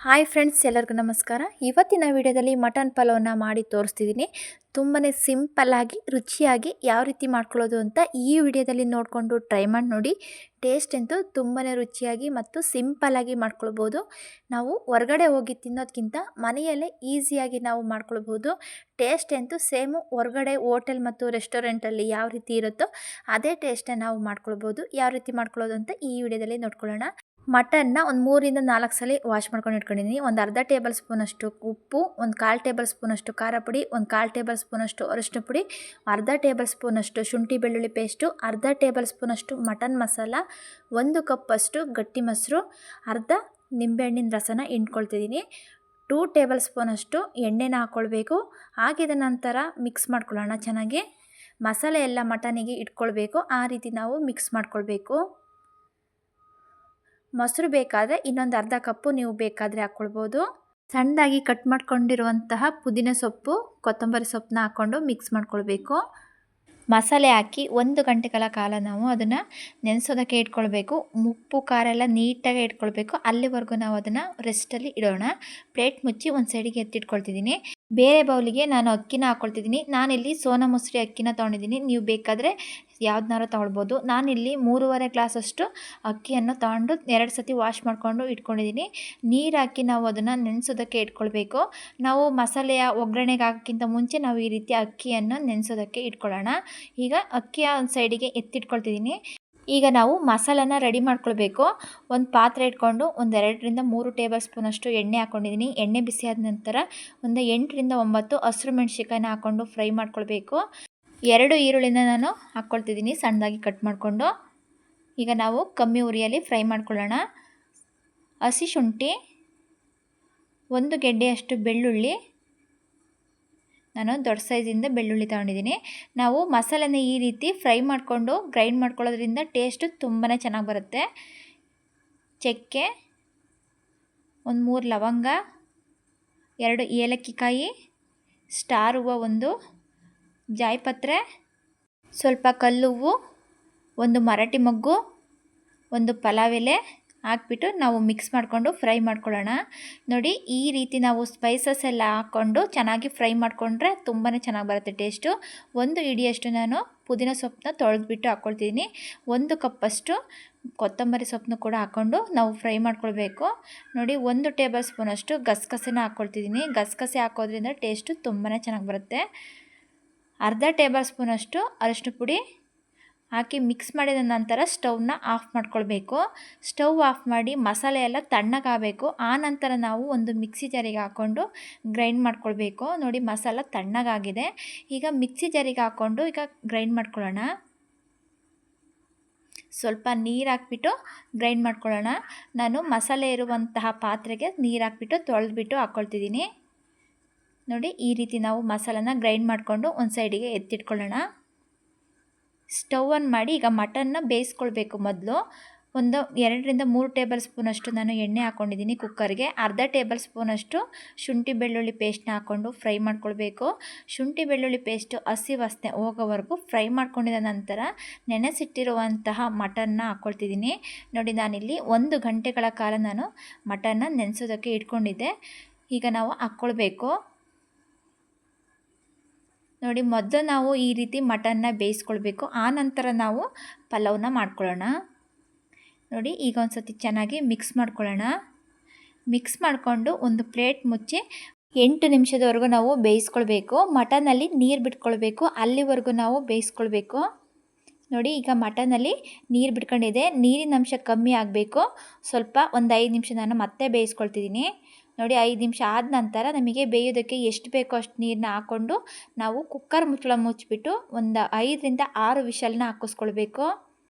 Hi friends, ಎಲ್ಲರಿಗೂ ನಮಸ್ಕಾರ. ಇವತ್ತಿನ ವಿಡಿಯೋದಲ್ಲಿ ಮಟನ್ ಪಲಾವ್ನ ಮಾಡಿ ತೋರಿಸ್ತಿದ್ದೀನಿ. ತುಂಬಾ ಸಿಂಪಲ್ಲಾಗಿ ರುಚಿಯಾಗಿ ಯಾವ ರೀತಿ ಮಾಡ್ಕೊಳ್ಳೋದು ಅಂತ ಈ ವಿಡಿಯೋದಲ್ಲಿ ನೋಡಿಕೊಂಡು ಟ್ರೈ ಮಾಡಿ ನೋಡಿ. ಟೇಸ್ಟ್ ಅಂತೂ ತುಂಬಾ ರುಚಿಯಾಗಿ ಮತ್ತು ಸಿಂಪಲ್ಲಾಗಿ ಮಾಡ್ಕೊಳ್ಬೋದು. ನಾವು ಹೊರಗಡೆ ಹೋಗಿ ತಿನ್ನೋದಕ್ಕಿಂತ ಮನೆಯಲ್ಲೇ ಈಸಿಯಾಗಿ ನಾವು ಮಾಡ್ಕೊಳ್ಬೋದು. ಟೇಸ್ಟ್ ಅಂತೂ ಸೇಮು ಹೊರಗಡೆ ಹೋಟೆಲ್ ಮತ್ತು ರೆಸ್ಟೋರೆಂಟಲ್ಲಿ ಯಾವ ರೀತಿ ಇರುತ್ತೋ ಅದೇ ಟೇಸ್ಟನ್ನು ನಾವು ಮಾಡ್ಕೊಳ್ಬೋದು. ಯಾವ ರೀತಿ ಮಾಡ್ಕೊಳ್ಳೋದು ಅಂತ ಈ ವಿಡಿಯೋದಲ್ಲಿ ನೋಡ್ಕೊಳ್ಳೋಣ. ಮಟನ್ನ ಒಂದು 3ರಿಂದ 4 ಸಲ ವಾಶ್ ಮಾಡ್ಕೊಂಡು ಇಟ್ಕೊಂಡಿದ್ದೀನಿ. ಒಂದು ಅರ್ಧ ಟೇಬಲ್ ಸ್ಪೂನಷ್ಟು ಉಪ್ಪು, ಒಂದು 1/4 ಟೇಬಲ್ ಸ್ಪೂನಷ್ಟು ಖಾರ ಪುಡಿ, ಒಂದು 1/4 ಟೇಬಲ್ ಸ್ಪೂನಷ್ಟು ಅರಿಶಿನ ಪುಡಿ, ಅರ್ಧ ಟೇಬಲ್ ಸ್ಪೂನಷ್ಟು ಶುಂಠಿ ಬೆಳ್ಳುಳ್ಳಿ ಪೇಸ್ಟು, ಅರ್ಧ ಟೇಬಲ್ ಸ್ಪೂನಷ್ಟು ಮಟನ್ ಮಸಾಲ, 1 ಕಪ್ಪಷ್ಟು ಗಟ್ಟಿ ಮೊಸರು, ಅರ್ಧ ನಿಂಬೆಹಣ್ಣಿನ ರಸನ ಹಿಂಡ್ಕೊಳ್ತಿದ್ದೀನಿ. 2 ಟೇಬಲ್ ಸ್ಪೂನಷ್ಟು ಎಣ್ಣೆನ ಹಾಕ್ಕೊಳ್ಬೇಕು. ಹಾಕಿದ ನಂತರ ಮಿಕ್ಸ್ ಮಾಡ್ಕೊಳ್ಳೋಣ ಚೆನ್ನಾಗಿ. ಮಸಾಲೆ ಎಲ್ಲ ಮಟನಿಗೆ ಇಟ್ಕೊಳ್ಬೇಕು. ಆ ರೀತಿ ನಾವು ಮಿಕ್ಸ್ ಮಾಡ್ಕೊಳ್ಬೇಕು. ಮೊಸರು ಬೇಕಾದರೆ ಇನ್ನೊಂದು ಅರ್ಧ ಕಪ್ಪು ನೀವು ಬೇಕಾದರೆ ಹಾಕ್ಕೊಳ್ಬೋದು. ಸಣ್ಣದಾಗಿ ಕಟ್ ಮಾಡ್ಕೊಂಡಿರುವಂತಹ ಪುದೀನ ಸೊಪ್ಪು, ಕೊತ್ತಂಬರಿ ಸೊಪ್ಪನ್ನ ಹಾಕ್ಕೊಂಡು ಮಿಕ್ಸ್ ಮಾಡ್ಕೊಳ್ಬೇಕು. ಮಸಾಲೆ ಹಾಕಿ 1 ಗಂಟೆಗಳ ಕಾಲ ನಾವು ಅದನ್ನು ನೆನೆಸೋದಕ್ಕೆ ಇಟ್ಕೊಳ್ಬೇಕು. ಉಪ್ಪು ಖಾರ ಎಲ್ಲ ನೀಟಾಗಿ ಇಟ್ಕೊಳ್ಬೇಕು. ಅಲ್ಲಿವರೆಗೂ ನಾವು ಅದನ್ನು ರೆಸ್ಟಲ್ಲಿ ಇಡೋಣ. ಪ್ಲೇಟ್ ಮುಚ್ಚಿ ಒಂದು ಸೈಡಿಗೆ ಎತ್ತಿಟ್ಕೊಳ್ತಿದ್ದೀನಿ. ಬೇರೆ ಬೌಲಿಗೆ ನಾನು ಅಕ್ಕಿನ ಹಾಕ್ಕೊಳ್ತಿದ್ದೀನಿ. ನಾನಿಲ್ಲಿ ಸೋನಾ ಮಸೂರಿ ಅಕ್ಕಿನ ತೊಗೊಂಡಿದ್ದೀನಿ. ನೀವು ಬೇಕಾದರೆ ಯಾವ್ದನ್ನಾರು ತೊಗೊಳ್ಬೋದು. ನಾನಿಲ್ಲಿ 3.5 ಗ್ಲಾಸಷ್ಟು ಅಕ್ಕಿಯನ್ನು ತೊಗೊಂಡು 2 ಸತಿ ವಾಶ್ ಮಾಡಿಕೊಂಡು ಇಟ್ಕೊಂಡಿದ್ದೀನಿ. ನೀರು ಹಾಕಿ ನಾವು ಅದನ್ನು ನೆನೆಸೋದಕ್ಕೆ ಇಟ್ಕೊಳ್ಬೇಕು. ನಾವು ಮಸಾಲೆಯ ಒಗ್ಗರಣೆಗೆ ಹಾಕೋಕ್ಕಿಂತ ಮುಂಚೆ ನಾವು ಈ ರೀತಿ ಅಕ್ಕಿಯನ್ನು ನೆನೆಸೋದಕ್ಕೆ ಇಟ್ಕೊಳ್ಳೋಣ. ಈಗ ಅಕ್ಕಿಯ ಒಂದು ಸೈಡಿಗೆ ಎತ್ತಿಟ್ಕೊಳ್ತಿದ್ದೀನಿ. ಈಗ ನಾವು ಮಸಾಲನ ರೆಡಿ ಮಾಡ್ಕೊಳ್ಬೇಕು. ಒಂದು ಪಾತ್ರೆ ಇಟ್ಕೊಂಡು ಒಂದು 2ರಿಂದ 3 ಟೇಬಲ್ ಸ್ಪೂನಷ್ಟು ಎಣ್ಣೆ ಹಾಕ್ಕೊಂಡಿದ್ದೀನಿ. ಎಣ್ಣೆ ಬಿಸಿ ಆದ ನಂತರ ಒಂದು 8ರಿಂದ 9 ಹಸಿರು ಮೆಣಸಿನ್ಕಾಯಿನ ಹಾಕ್ಕೊಂಡು ಫ್ರೈ ಮಾಡ್ಕೊಳ್ಬೇಕು. 2 ಈರುಳ್ಳಿನ ನಾನು ಹಾಕ್ಕೊಳ್ತಿದ್ದೀನಿ ಸಣ್ಣದಾಗಿ ಕಟ್ ಮಾಡಿಕೊಂಡು. ಈಗ ನಾವು ಕಮ್ಮಿ ಉರಿಯಲ್ಲಿ ಫ್ರೈ ಮಾಡ್ಕೊಳ್ಳೋಣ. ಹಸಿ ಶುಂಠಿ, 1 ಗೆಡ್ಡೆಯಷ್ಟು ಬೆಳ್ಳುಳ್ಳಿ, ನಾನು ದೊಡ್ಡ ಸೈಜಿಂದ ಬೆಳ್ಳುಳ್ಳಿ ತಗೊಂಡಿದ್ದೀನಿ. ನಾವು ಮಸಾಲೆನ ಈ ರೀತಿ ಫ್ರೈ ಮಾಡಿಕೊಂಡು ಗ್ರೈಂಡ್ ಮಾಡ್ಕೊಳ್ಳೋದ್ರಿಂದ ಟೇಸ್ಟು ತುಂಬಾ ಚೆನ್ನಾಗಿ ಬರುತ್ತೆ. ಚಕ್ಕೆ, ಒಂದು 3 ಲವಂಗ, 2 ಏಲಕ್ಕಿ ಕಾಯಿ, ಸ್ಟಾರ್ ಹೂವು 1, ಜಾಯಿಪತ್ರೆ, ಸ್ವಲ್ಪ ಕಲ್ಲುವ್ವು, 1 ಮರಾಠಿ ಮೊಗ್ಗು, 1 ಪಲಾವ್ ಎಲೆ ಹಾಕ್ಬಿಟ್ಟು ನಾವು ಮಿಕ್ಸ್ ಮಾಡಿಕೊಂಡು ಫ್ರೈ ಮಾಡ್ಕೊಳ್ಳೋಣ. ನೋಡಿ, ಈ ರೀತಿ ನಾವು ಸ್ಪೈಸಸ್ ಎಲ್ಲ ಹಾಕ್ಕೊಂಡು ಚೆನ್ನಾಗಿ ಫ್ರೈ ಮಾಡಿಕೊಂಡ್ರೆ ತುಂಬಾ ಚೆನ್ನಾಗಿ ಬರುತ್ತೆ ಟೇಸ್ಟು. 1 ಹಿಡಿಯಷ್ಟು ನಾನು ಪುದೀನ ಸೊಪ್ಪನ್ನ ತೊಳೆದ್ಬಿಟ್ಟು ಹಾಕ್ಕೊಳ್ತಿದ್ದೀನಿ. 1 ಕಪ್ಪಷ್ಟು ಕೊತ್ತಂಬರಿ ಸೊಪ್ಪನ್ನು ಕೂಡ ಹಾಕ್ಕೊಂಡು ನಾವು ಫ್ರೈ ಮಾಡ್ಕೊಳ್ಬೇಕು. ನೋಡಿ, 1 ಟೇಬಲ್ ಸ್ಪೂನಷ್ಟು ಗಸಗಸೆನ ಹಾಕ್ಕೊಳ್ತಿದ್ದೀನಿ. ಗಸಗಸೆ ಹಾಕೋದ್ರಿಂದ ಟೇಸ್ಟು ತುಂಬಾ ಚೆನ್ನಾಗಿ ಬರುತ್ತೆ. ಅರ್ಧ ಟೇಬಲ್ ಸ್ಪೂನಷ್ಟು ಅರಿಶಿನ ಪುಡಿ ಹಾಕಿ ಮಿಕ್ಸ್ ಮಾಡಿದ ನಂತರ ಸ್ಟವ್ನ ಆಫ್ ಮಾಡ್ಕೊಳ್ಬೇಕು. ಸ್ಟವ್ ಆಫ್ ಮಾಡಿ ಮಸಾಲೆ ಎಲ್ಲ ತಣ್ಣಗಾಗಬೇಕು. ಆ ನಂತರ ನಾವು ಒಂದು ಮಿಕ್ಸಿ ಜಾರಿಗೆ ಹಾಕ್ಕೊಂಡು ಗ್ರೈಂಡ್ ಮಾಡ್ಕೊಳ್ಬೇಕು. ನೋಡಿ, ಮಸಾಲ ತಣ್ಣಗಾಗಿದೆ. ಈಗ ಮಿಕ್ಸಿ ಜಾರಿಗೆ ಹಾಕ್ಕೊಂಡು ಈಗ ಗ್ರೈಂಡ್ ಮಾಡ್ಕೊಳ್ಳೋಣ. ಸ್ವಲ್ಪ ನೀರು ಹಾಕ್ಬಿಟ್ಟು ಗ್ರೈಂಡ್ ಮಾಡ್ಕೊಳ್ಳೋಣ. ನಾನು ಮಸಾಲೆ ಇರುವಂತಹ ಪಾತ್ರೆಗೆ ನೀರು ಹಾಕ್ಬಿಟ್ಟು ತೊಳೆದ್ಬಿಟ್ಟು ಹಾಕ್ಕೊಳ್ತಿದ್ದೀನಿ. ನೋಡಿ, ಈ ರೀತಿ ನಾವು ಮಸಾಲನ ಗ್ರೈಂಡ್ ಮಾಡಿಕೊಂಡು ಒಂದು ಸೈಡಿಗೆ ಎತ್ತಿಟ್ಕೊಳ್ಳೋಣ. ಸ್ಟವ್ ಆನ್ ಮಾಡಿ ಈಗ ಮಟನ್ನ ಬೇಯಿಸ್ಕೊಳ್ಬೇಕು. ಮೊದಲು ಒಂದು 2ರಿಂದ 3 ಟೇಬಲ್ ಸ್ಪೂನಷ್ಟು ನಾನು ಎಣ್ಣೆ ಹಾಕ್ಕೊಂಡಿದ್ದೀನಿ ಕುಕ್ಕರ್ಗೆ. ಅರ್ಧ ಟೇಬಲ್ ಸ್ಪೂನಷ್ಟು ಶುಂಠಿ ಬೆಳ್ಳುಳ್ಳಿ ಪೇಸ್ಟ್ನ ಹಾಕ್ಕೊಂಡು ಫ್ರೈ ಮಾಡ್ಕೊಳ್ಬೇಕು. ಶುಂಠಿ ಬೆಳ್ಳುಳ್ಳಿ ಪೇಸ್ಟು ಹಸಿ ವಾಸನೆ ಹೋಗೋವರೆಗೂ ಫ್ರೈ ಮಾಡ್ಕೊಂಡಿದ ನಂತರ ನೆನೆಸಿಟ್ಟಿರುವಂತಹ ಮಟನ್ನ ಹಾಕ್ಕೊಳ್ತಿದ್ದೀನಿ. ನೋಡಿ, ನಾನಿಲ್ಲಿ 1 ಗಂಟೆಗಳ ಕಾಲ ನಾನು ಮಟನ್ನ ನೆನೆಸೋದಕ್ಕೆ ಇಟ್ಕೊಂಡಿದ್ದೆ. ಈಗ ನಾವು ಹಾಕ್ಕೊಳ್ಬೇಕು. ನೋಡಿ, ಮೊದಲು ನಾವು ಈ ರೀತಿ ಮಟನ್ನ ಬೇಯಿಸ್ಕೊಳ್ಬೇಕು. ಆ ನಂತರ ನಾವು ಪಲಾವ್ನ ಮಾಡ್ಕೊಳ್ಳೋಣ. ನೋಡಿ, ಈಗ ಒಂದು ಸತಿ ಚೆನ್ನಾಗಿ ಮಿಕ್ಸ್ ಮಾಡ್ಕೊಳ್ಳೋಣ. ಮಿಕ್ಸ್ ಮಾಡಿಕೊಂಡು ಒಂದು ಪ್ಲೇಟ್ ಮುಚ್ಚಿ 8 ನಿಮಿಷದವರೆಗೂ ನಾವು ಬೇಯಿಸ್ಕೊಳ್ಬೇಕು. ಮಟನಲ್ಲಿ ನೀರು ಬಿಟ್ಕೊಳ್ಬೇಕು. ಅಲ್ಲಿವರೆಗೂ ನಾವು ಬೇಯಿಸ್ಕೊಳ್ಬೇಕು. ನೋಡಿ, ಈಗ ಮಟನಲ್ಲಿ ನೀರು ಬಿಟ್ಕೊಂಡಿದೆ. ನೀರಿನ ಅಂಶ ಕಮ್ಮಿ ಆಗಬೇಕು. ಸ್ವಲ್ಪ ಒಂದು 5 ನಿಮಿಷ ನಾನು ಮತ್ತೆ ಬೇಯಿಸ್ಕೊಳ್ತಿದ್ದೀನಿ. ನೋಡಿ, 5 ನಿಮಿಷ ಆದ ನಂತರ ನಮಗೆ ಬೇಯೋದಕ್ಕೆ ಎಷ್ಟು ಬೇಕೋ ಅಷ್ಟು ನೀರನ್ನ ಹಾಕ್ಕೊಂಡು ನಾವು ಕುಕ್ಕರ್ ಮುಚ್ಚಳ ಮುಚ್ಚಿಬಿಟ್ಟು ಒಂದು 5ರಿಂದ 6 ವಿಷಲ್ನ ಹಾಕಿಸ್ಕೊಳ್ಬೇಕು.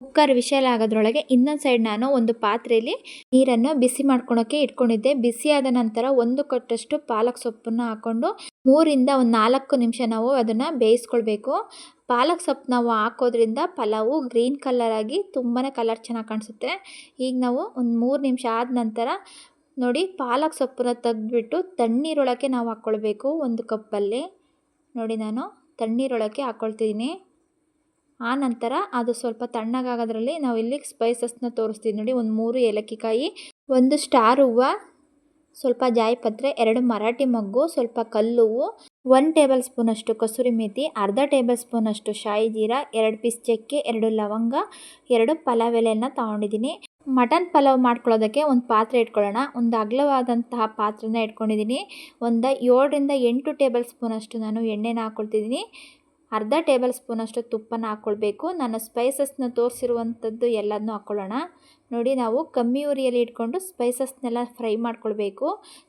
ಕುಕ್ಕರ್ ವಿಷಲ್ ಆಗೋದ್ರೊಳಗೆ ಇನ್ನೊಂದು ಸೈಡ್ ನಾನು ಒಂದು ಪಾತ್ರೆಯಲ್ಲಿ ನೀರನ್ನು ಬಿಸಿ ಮಾಡ್ಕೊಳಕ್ಕೆ ಇಟ್ಕೊಂಡಿದ್ದೆ. ಬಿಸಿಯಾದ ನಂತರ 1 ಕಟ್ಟಷ್ಟು ಪಾಲಕ್ ಸೊಪ್ಪನ್ನು ಹಾಕ್ಕೊಂಡು 3ರಿಂದ 4 ನಿಮಿಷ ನಾವು ಅದನ್ನು ಬೇಯಿಸ್ಕೊಳ್ಬೇಕು. ಪಾಲಕ್ ಸೊಪ್ಪು ನಾವು ಹಾಕೋದ್ರಿಂದ ಪಲಾವು ಗ್ರೀನ್ ಕಲರ್ ಆಗಿ ತುಂಬಾ ಕಲರ್ ಚೆನ್ನಾಗಿ ಕಾಣಿಸುತ್ತೆ. ಈಗ ನಾವು ಒಂದು 3 ನಿಮಿಷ ಆದ ನಂತರ ನೋಡಿ, ಪಾಲಕ್ ಸೊಪ್ಪನ್ನ ತೆಗೆದ್ಬಿಟ್ಟು ತಣ್ಣೀರೊಳಗೆ ನಾವು ಹಾಕ್ಕೊಳ್ಬೇಕು. 1 ಕಪ್ಪಲ್ಲಿ ನೋಡಿ ನಾನು ತಣ್ಣೀರೊಳಗೆ ಹಾಕ್ಕೊಳ್ತಿದ್ದೀನಿ. ಆ ನಂತರ ಅದು ಸ್ವಲ್ಪ ತಣ್ಣಗಾಗೋದ್ರಲ್ಲಿ ನಾವು ಇಲ್ಲಿ ಸ್ಪೈಸಸ್ನ ತೋರಿಸ್ತೀವಿ. ನೋಡಿ, ಒಂದು 3 ಏಲಕ್ಕಿ ಕಾಯಿ, 1 ಸ್ಟಾರ್ ಹೂವು, ಸ್ವಲ್ಪ ಜಾಯಿಪತ್ರೆ, 2 ಮರಾಠಿ ಮೊಗ್ಗು, ಸ್ವಲ್ಪ ಕಲ್ಲುವ್ವು, 1 ಟೇಬಲ್ ಸ್ಪೂನಷ್ಟು ಕಸೂರಿ ಮೇಥಿ, ಅರ್ಧ ಟೇಬಲ್ ಸ್ಪೂನಷ್ಟು ಶಾಯಿ ಜೀರಾ, 2 ಪೀಸ್ ಚಕ್ಕೆ, 2 ಲವಂಗ, 2 ಪಲಾವ್ ಎಲೆಯನ್ನು ತೊಗೊಂಡಿದ್ದೀನಿ. ಮಟನ್ ಪಲಾವ್ ಮಾಡ್ಕೊಳ್ಳೋದಕ್ಕೆ ಒಂದು ಪಾತ್ರೆ ಇಟ್ಕೊಳ್ಳೋಣ. ಒಂದು ಅಗಲವಾದಂತಹ ಪಾತ್ರೆನ ಇಟ್ಕೊಂಡಿದ್ದೀನಿ. ಒಂದು 7ರಿಂದ 8 ಟೇಬಲ್ ಸ್ಪೂನಷ್ಟು ನಾನು ಎಣ್ಣೆನ ಹಾಕ್ಕೊಳ್ತಿದ್ದೀನಿ. ಅರ್ಧ ಟೇಬಲ್ ಸ್ಪೂನಷ್ಟು ತುಪ್ಪನ ಹಾಕ್ಕೊಳ್ಬೇಕು. ನಾನು ಸ್ಪೈಸಸ್ನ ತೋರಿಸಿರುವಂಥದ್ದು ಎಲ್ಲದನ್ನೂ ಹಾಕ್ಕೊಳ್ಳೋಣ. ನೋಡಿ, ನಾವು ಕಮ್ಮಿ ಉರಿಯಲ್ಲಿ ಇಟ್ಕೊಂಡು ಸ್ಪೈಸಸ್ನೆಲ್ಲ ಫ್ರೈ ಮಾಡ್ಕೊಳ್ಬೇಕು.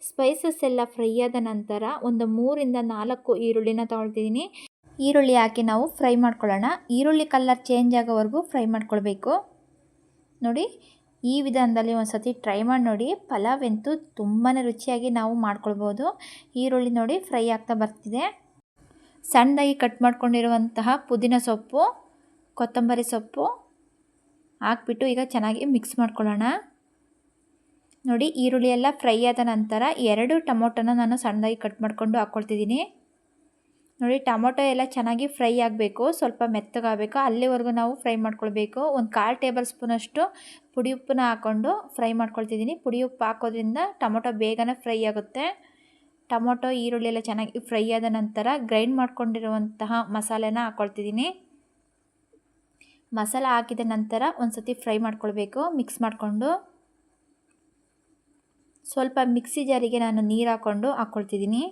ಸ್ಪೈಸಸ್ ಎಲ್ಲ ಫ್ರೈ ಆದ ನಂತರ ಒಂದು 3ರಿಂದ 4 ಈರುಳ್ಳಿನ ತೊಗೊಳ್ತಿದ್ದೀನಿ. ಈರುಳ್ಳಿ ಹಾಕಿ ನಾವು ಫ್ರೈ ಮಾಡ್ಕೊಳ್ಳೋಣ. ಈರುಳ್ಳಿ ಕಲರ್ ಚೇಂಜ್ ಆಗೋವರೆಗೂ ಫ್ರೈ ಮಾಡ್ಕೊಳ್ಬೇಕು. ನೋಡಿ, ಈ ವಿಧಾನದಲ್ಲಿ ಒಂದು ಸತಿ ಟ್ರೈ ಮಾಡಿ ನೋಡಿ. ಪಲಾವ್ ಅಂತೂ ತುಂಬಾ ರುಚಿಯಾಗಿ ನಾವು ಮಾಡ್ಕೊಳ್ಬೋದು. ಈರುಳ್ಳಿ ನೋಡಿ ಫ್ರೈ ಆಗ್ತಾ ಬರ್ತಿದೆ. ಸಣ್ಣದಾಗಿ ಕಟ್ ಮಾಡ್ಕೊಂಡಿರುವಂತಹ ಪುದೀನ ಸೊಪ್ಪು, ಕೊತ್ತಂಬರಿ ಸೊಪ್ಪು ಹಾಕ್ಬಿಟ್ಟು ಈಗ ಚೆನ್ನಾಗಿ ಮಿಕ್ಸ್ ಮಾಡ್ಕೊಳ್ಳೋಣ. ನೋಡಿ, ಈರುಳ್ಳಿ ಎಲ್ಲ ಫ್ರೈ ಆದ ನಂತರ 2 ಟೊಮೊಟೊನ ನಾನು ಸಣ್ಣದಾಗಿ ಕಟ್ ಮಾಡಿಕೊಂಡು ಹಾಕ್ಕೊಳ್ತಿದ್ದೀನಿ. ನೋಡಿ, ಟೊಮೊಟೊ ಎಲ್ಲ ಚೆನ್ನಾಗಿ ಫ್ರೈ ಆಗಬೇಕು, ಸ್ವಲ್ಪ ಮೆತ್ತಗಾಗಬೇಕು, ಅಲ್ಲಿವರೆಗೂ ನಾವು ಫ್ರೈ ಮಾಡ್ಕೊಳ್ಬೇಕು. ಒಂದು 1/4 ಟೇಬಲ್ ಸ್ಪೂನಷ್ಟು ಪುಡಿ ಉಪ್ಪನ್ನ ಹಾಕ್ಕೊಂಡು ಫ್ರೈ ಮಾಡ್ಕೊಳ್ತಿದ್ದೀನಿ. ಪುಡಿ ಉಪ್ಪು ಹಾಕೋದ್ರಿಂದ ಟೊಮೊಟೊ ಬೇಗನೆ ಫ್ರೈ ಆಗುತ್ತೆ. ಟೊಮೊಟೊ, ಈರುಳ್ಳಿ ಎಲ್ಲ ಚೆನ್ನಾಗಿ ಫ್ರೈ ಆದ ನಂತರ ಗ್ರೈಂಡ್ ಮಾಡ್ಕೊಂಡಿರುವಂತಹ ಮಸಾಲೆನ ಹಾಕ್ಕೊಳ್ತಿದ್ದೀನಿ. ಮಸಾಲ ಹಾಕಿದ ನಂತರ ಒಂದು ಸತಿ ಫ್ರೈ ಮಾಡ್ಕೊಳ್ಬೇಕು, ಮಿಕ್ಸ್ ಮಾಡಿಕೊಂಡು. ಸ್ವಲ್ಪ ಮಿಕ್ಸಿ ಜಾರಿಗೆ ನಾನು ನೀರು ಹಾಕ್ಕೊಳ್ತಿದ್ದೀನಿ.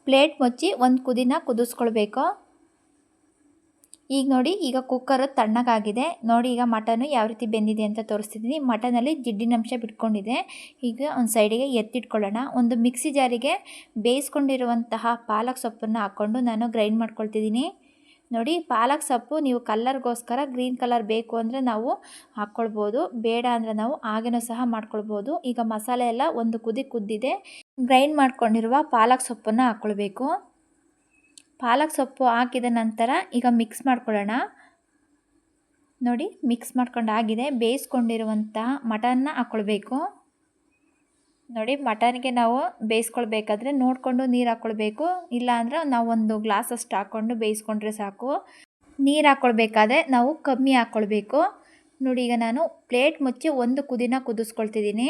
ಪ್ಲೇಟ್ ಮುಚ್ಚಿ ಒಂದು ಕುದಿನ ಕುದಿಸ್ಕೊಳ್ಬೇಕು. ಈಗ ನೋಡಿ, ಈಗ ಕುಕ್ಕರು ತಣ್ಣಗಾಗಿದೆ. ನೋಡಿ, ಈಗ ಮಟನು ಯಾವ ರೀತಿ ಬೆಂದಿದೆ ಅಂತ ತೋರಿಸ್ತಿದ್ದೀನಿ. ಮಟನಲ್ಲಿ ಜಿಡ್ಡಿನಂಶ ಬಿಟ್ಕೊಂಡಿದೆ. ಈಗ ಒಂದು ಸೈಡಿಗೆ ಎತ್ತಿಟ್ಕೊಳ್ಳೋಣ. ಒಂದು ಮಿಕ್ಸಿ ಜಾರಿಗೆ ಬೇಯಿಸ್ಕೊಂಡಿರುವಂತಹ ಪಾಲಕ್ ಸೊಪ್ಪನ್ನು ಹಾಕ್ಕೊಂಡು ನಾನು ಗ್ರೈಂಡ್ ಮಾಡ್ಕೊಳ್ತಿದ್ದೀನಿ. ನೋಡಿ, ಪಾಲಕ್ ಸೊಪ್ಪು ನೀವು ಕಲ್ಲರ್ಗೋಸ್ಕರ ಗ್ರೀನ್ ಕಲರ್ ಬೇಕು ಅಂದರೆ ನಾವು ಹಾಕ್ಕೊಳ್ಬೋದು, ಬೇಡ ಅಂದರೆ ನಾವು ಹಾಗೇನೂ ಸಹ ಮಾಡ್ಕೊಳ್ಬೋದು. ಈಗ ಮಸಾಲೆ ಎಲ್ಲ ಒಂದು ಕುದ್ದಿದೆ. ಗ್ರೈಂಡ್ ಮಾಡ್ಕೊಂಡಿರುವ ಪಾಲಕ್ ಸೊಪ್ಪನ್ನು ಹಾಕ್ಕೊಳ್ಬೇಕು. ಪಾಲಕ್ ಸೊಪ್ಪು ಹಾಕಿದ ನಂತರ ಈಗ ಮಿಕ್ಸ್ ಮಾಡ್ಕೊಳ್ಳೋಣ. ನೋಡಿ, ಮಿಕ್ಸ್ ಮಾಡ್ಕೊಂಡಾಗಿದೆ. ಬೇಯಿಸ್ಕೊಂಡಿರುವಂತಹ ಮಟನ್ನ ಹಾಕ್ಕೊಳ್ಬೇಕು. ನೋಡಿ, ಮಟನ್ಗೆ ನಾವು ಬೇಯಿಸ್ಕೊಳ್ಬೇಕಾದ್ರೆ ನೋಡಿಕೊಂಡು ನೀರು ಹಾಕ್ಕೊಳ್ಬೇಕು. ಇಲ್ಲ ಅಂದರೆ ನಾವು ಒಂದು ಗ್ಲಾಸಷ್ಟು ಹಾಕ್ಕೊಂಡು ಬೇಯಿಸ್ಕೊಂಡ್ರೆ ಸಾಕು. ನೀರು ಹಾಕ್ಕೊಳ್ಬೇಕಾದ್ರೆ ನಾವು ಕಮ್ಮಿ ಹಾಕ್ಕೊಳ್ಬೇಕು. ನೋಡಿ, ಈಗ ನಾನು ಪ್ಲೇಟ್ ಮುಚ್ಚಿ ಒಂದು ಕುದಿನ ಕುದಿಸ್ಕೊಳ್ತಿದ್ದೀನಿ.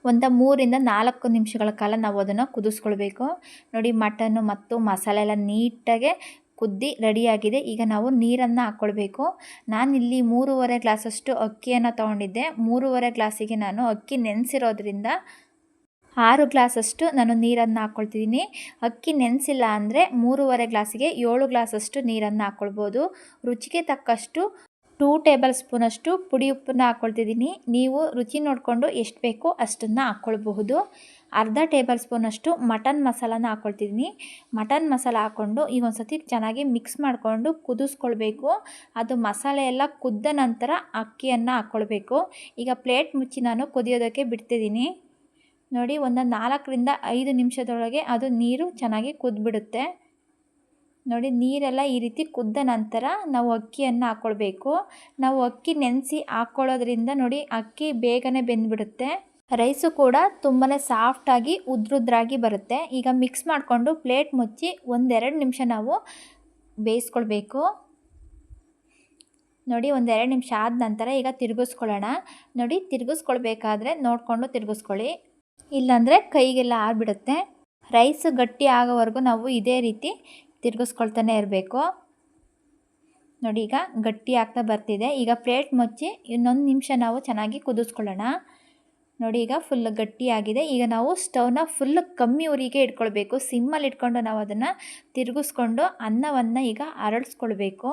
ಒಂದು 3ರಿಂದ 4 ನಿಮಿಷಗಳ ಕಾಲ ನಾವು ಅದನ್ನು ಕುದಿಸ್ಕೊಳ್ಬೇಕು. ನೋಡಿ, ಮಟನ್ನು ಮತ್ತು ಮಸಾಲೆ ಎಲ್ಲ ನೀಟಾಗೆ ಕುದ್ದಿ ರೆಡಿಯಾಗಿದೆ. ಈಗ ನಾವು ನೀರನ್ನು ಹಾಕ್ಕೊಳ್ಬೇಕು. ನಾನಿಲ್ಲಿ 3.5 ಗ್ಲಾಸಷ್ಟು ಅಕ್ಕಿಯನ್ನು ತೊಗೊಂಡಿದ್ದೆ. 3.5 ಗ್ಲಾಸಿಗೆ ನಾನು ಅಕ್ಕಿ ನೆನೆಸಿರೋದ್ರಿಂದ 6 ಗ್ಲಾಸಷ್ಟು ನಾನು ನೀರನ್ನು ಹಾಕ್ಕೊಳ್ತಿದ್ದೀನಿ. ಅಕ್ಕಿ ನೆನೆಸಿಲ್ಲ ಅಂದರೆ 3.5 ಗ್ಲಾಸಿಗೆ 7 ಗ್ಲಾಸಷ್ಟು ನೀರನ್ನು ಹಾಕ್ಕೊಳ್ಬೋದು. ರುಚಿಗೆ ತಕ್ಕಷ್ಟು 2 ಟೇಬಲ್ ಸ್ಪೂನಷ್ಟು ಪುಡಿ ಉಪ್ಪನ್ನು ಹಾಕ್ಕೊಳ್ತಿದ್ದೀನಿ. ನೀವು ರುಚಿ ನೋಡಿಕೊಂಡು ಎಷ್ಟು ಬೇಕೋ ಅಷ್ಟನ್ನು ಹಾಕ್ಕೊಳ್ಬಹುದು. ಅರ್ಧ ಟೇಬಲ್ ಸ್ಪೂನಷ್ಟು ಮಟನ್ ಮಸಾಲಾನ ಹಾಕ್ಕೊಳ್ತಿದ್ದೀನಿ. ಮಟನ್ ಮಸಾಲ ಹಾಕ್ಕೊಂಡು ಈಗ ಒಂದು ಸತಿ ಚೆನ್ನಾಗಿ ಮಿಕ್ಸ್ ಮಾಡಿಕೊಂಡು ಕುದಿಸ್ಕೊಳ್ಬೇಕು. ಅದು ಮಸಾಲೆ ಎಲ್ಲ ಕುದ್ದ ನಂತರ ಅಕ್ಕಿಯನ್ನು ಹಾಕ್ಕೊಳ್ಬೇಕು. ಈಗ ಪ್ಲೇಟ್ ಮುಚ್ಚಿ ನಾನು ಕುದಿಯೋದಕ್ಕೆ ಬಿಡ್ತಿದ್ದೀನಿ. ನೋಡಿ, ಒಂದು 4ರಿಂದ 5 ನಿಮಿಷದೊಳಗೆ ಅದು ನೀರು ಚೆನ್ನಾಗಿ ಕುದ್ಬಿಡುತ್ತೆ. ನೋಡಿ, ನೀರೆಲ್ಲ ಈ ರೀತಿ ಕುದ್ದ ನಂತರ ನಾವು ಅಕ್ಕಿಯನ್ನು ಹಾಕ್ಕೊಳ್ಬೇಕು. ನಾವು ಅಕ್ಕಿ ನೆನೆಸಿ ಹಾಕ್ಕೊಳ್ಳೋದ್ರಿಂದ ನೋಡಿ ಅಕ್ಕಿ ಬೇಗನೆ ಬೆಂದ್ಬಿಡುತ್ತೆ. ರೈಸು ಕೂಡ ತುಂಬಾ ಸಾಫ್ಟಾಗಿ ಉದ್ರುದ್ರಾಗಿ ಬರುತ್ತೆ. ಈಗ ಮಿಕ್ಸ್ ಮಾಡಿಕೊಂಡು ಪ್ಲೇಟ್ ಮುಚ್ಚಿ 1-2 ನಿಮಿಷ ನಾವು ಬೇಯಿಸ್ಕೊಳ್ಬೇಕು. ನೋಡಿ, 1-2 ನಿಮಿಷ ಆದ ನಂತರ ಈಗ ತಿರುಗಿಸ್ಕೊಳ್ಳೋಣ. ನೋಡಿ, ತಿರುಗಿಸ್ಕೊಳ್ಬೇಕಾದ್ರೆ ನೋಡಿಕೊಂಡು ತಿರುಗಿಸ್ಕೊಳ್ಳಿ, ಇಲ್ಲಾಂದರೆ ಕೈಗೆಲ್ಲ ಆರಿಬಿಡುತ್ತೆ. ರೈಸ್ ಗಟ್ಟಿ ಆಗೋವರೆಗೂ ನಾವು ಇದೇ ರೀತಿ ತಿರುಗಿಸ್ಕೊಳ್ತಾನೆ ಇರಬೇಕು. ನೋಡಿ, ಈಗ ಗಟ್ಟಿ ಆಗ್ತಾ ಬರ್ತಿದೆ. ಈಗ ಪ್ಲೇಟ್ ಮುಚ್ಚಿ ಇನ್ನೊಂದು ನಿಮಿಷ ನಾವು ಚೆನ್ನಾಗಿ ಕುದಿಸ್ಕೊಳ್ಳೋಣ. ನೋಡಿ, ಈಗ ಫುಲ್ ಗಟ್ಟಿಯಾಗಿದೆ. ಈಗ ನಾವು ಸ್ಟವ್ನ ಫುಲ್ ಕಮ್ಮಿ ಉರಿಗೆ ಇಟ್ಕೊಳ್ಬೇಕು. ಸಿಮ್ಮಲ್ಲಿ ಇಟ್ಕೊಂಡು ನಾವು ಅದನ್ನು ತಿರುಗಿಸ್ಕೊಂಡು ಅನ್ನವನ್ನು ಈಗ ಅರಳಿಸ್ಕೊಳ್ಬೇಕು.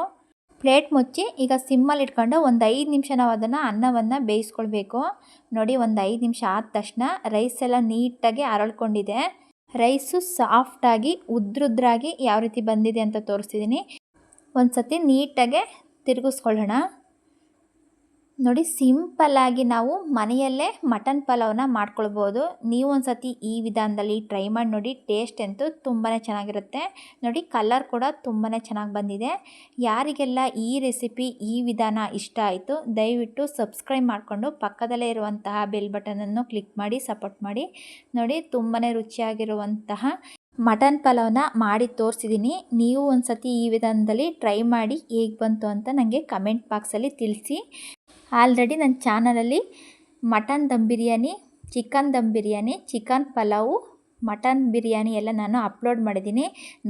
ಪ್ಲೇಟ್ ಮುಚ್ಚಿ ಈಗ ಸಿಮ್ಮಲ್ಲಿ ಇಟ್ಕೊಂಡು ಒಂದು 5 ನಿಮಿಷ ನಾವು ಅದನ್ನು ಅನ್ನವನ್ನು ಬೇಯಿಸ್ಕೊಳ್ಬೇಕು. ನೋಡಿ, ಒಂದು 5 ನಿಮಿಷ ಆದ ತಕ್ಷಣ ರೈಸ್ ಎಲ್ಲ ನೀಟಾಗಿ ಅರಳ್ಕೊಂಡಿದೆ. ರೈಸು ಸಾಫ್ಟಾಗಿ ಉದ್ರುದ್ರಾಗಿ ಯಾವ ರೀತಿ ಬಂದಿದೆ ಅಂತ ತೋರಿಸ್ತಿದ್ದೀನಿ. ಒಂದು ಸತಿ ನೀಟಾಗೆ ತಿರುಗಿಸ್ಕೊಳ್ಳೋಣ. ನೋಡಿ, ಸಿಂಪಲ್ಲಾಗಿ ನಾವು ಮನೆಯಲ್ಲೇ ಮಟನ್ ಪಲಾವ್ನ ಮಾಡ್ಕೊಳ್ಬೋದು. ನೀವು ಒಂದು ಸತಿ ಈ ವಿಧಾನದಲ್ಲಿ ಟ್ರೈ ಮಾಡಿ ನೋಡಿ. ಟೇಸ್ಟ್ ಅಂತೂ ತುಂಬಾ ಚೆನ್ನಾಗಿರುತ್ತೆ. ನೋಡಿ, ಕಲರ್ ಕೂಡ ತುಂಬಾ ಚೆನ್ನಾಗಿ ಬಂದಿದೆ. ಯಾರಿಗೆಲ್ಲ ಈ ರೆಸಿಪಿ, ಈ ವಿಧಾನ ಇಷ್ಟ ಆಯಿತು ದಯವಿಟ್ಟು ಸಬ್ಸ್ಕ್ರೈಬ್ ಮಾಡಿಕೊಂಡು ಪಕ್ಕದಲ್ಲೇ ಇರುವಂತಹ ಬೆಲ್ ಬಟನನ್ನು ಕ್ಲಿಕ್ ಮಾಡಿ ಸಪೋರ್ಟ್ ಮಾಡಿ. ನೋಡಿ, ತುಂಬಾ ರುಚಿಯಾಗಿರುವಂತಹ ಮಟನ್ ಪಲಾವ್ನ ಮಾಡಿ ತೋರಿಸಿದ್ದೀನಿ. ನೀವು ಒಂದು ಸತಿ ಈ ವಿಧಾನದಲ್ಲಿ ಟ್ರೈ ಮಾಡಿ ಹೇಗೆ ಬಂತು ಅಂತ ನನಗೆ ಕಮೆಂಟ್ ಬಾಕ್ಸಲ್ಲಿ ತಿಳಿಸಿ. ಆಲ್ರೆಡಿ ನನ್ನ ಚಾನಲಲ್ಲಿ mutton dum biryani chicken dum biryani, chicken pulao, mutton biryani ಎಲ್ಲ ನಾನು ಅಪ್ಲೋಡ್ ಮಾಡಿದ್ದೀನಿ.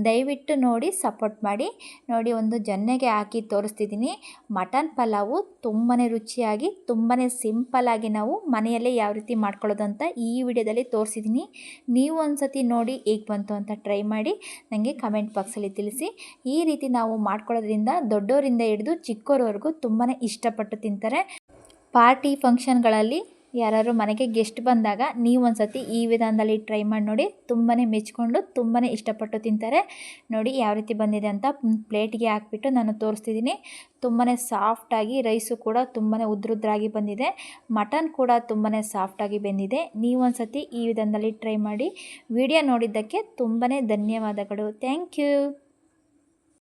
ದಯವಿಟ್ಟು ನೋಡಿ ಸಪೋರ್ಟ್ ಮಾಡಿ. ನೋಡಿ ಒಂದು ಜನ್ನೆಗೆ ಹಾಕಿ ತೋರಿಸ್ತಿದ್ದೀನಿ. ಮಟನ್ ಪಲಾವು ತುಂಬಾ ರುಚಿಯಾಗಿ ತುಂಬಾ ಸಿಂಪಲ್ಲಾಗಿ ನಾವು ಮನೆಯಲ್ಲೇ ಯಾವ ರೀತಿ ಮಾಡ್ಕೊಳ್ಳೋದು ಅಂತ ಈ ವಿಡಿಯೋದಲ್ಲಿ ತೋರಿಸಿದ್ದೀನಿ. ನೀವು ಒಂದು ಸತಿ ನೋಡಿ ಹೇಗೆ ಬಂತು ಅಂತ ಟ್ರೈ ಮಾಡಿ ನನಗೆ ಕಮೆಂಟ್ ಬಾಕ್ಸಲ್ಲಿ ತಿಳಿಸಿ. ಈ ರೀತಿ ನಾವು ಮಾಡ್ಕೊಳ್ಳೋದ್ರಿಂದ ದೊಡ್ಡವರಿಂದ ಹಿಡಿದು ಚಿಕ್ಕವರವರೆಗೂ ತುಂಬಾ ಇಷ್ಟಪಟ್ಟು ತಿಂತಾರೆ. ಪಾರ್ಟಿ ಫಂಕ್ಷನ್ಗಳಲ್ಲಿ ಯಾರಾದ್ರು ಮನೆಗೆ ಗೆಸ್ಟ್ ಬಂದಾಗ ನೀವು ಒಂದು ಸತಿ ಈ ವಿಧಾನದಲ್ಲಿ ಟ್ರೈ ಮಾಡಿ ನೋಡಿ. ತುಂಬಾ ಮೆಚ್ಕೊಂಡು ತುಂಬಾ ಇಷ್ಟಪಟ್ಟು ತಿಂತಾರೆ. ನೋಡಿ ಯಾವ ರೀತಿ ಬಂದಿದೆ ಅಂತ ಪ್ಲೇಟ್ಗೆ ಹಾಕ್ಬಿಟ್ಟು ನಾನು ತೋರಿಸ್ತಿದ್ದೀನಿ. ತುಂಬಾ ಸಾಫ್ಟಾಗಿ, ರೈಸು ಕೂಡ ತುಂಬಾ ಉದ್ರುದ್ರಾಗಿ ಬಂದಿದೆ. ಮಟನ್ ಕೂಡ ತುಂಬಾ ಸಾಫ್ಟಾಗಿ ಬೆಂದಿದೆ. ನೀವು ಒಂದು ಸತಿ ಈ ವಿಧಾನದಲ್ಲಿ ಟ್ರೈ ಮಾಡಿ. ವಿಡಿಯೋ ನೋಡಿದ್ದಕ್ಕೆ ತುಂಬಾ ಧನ್ಯವಾದಗಳು. Thank you.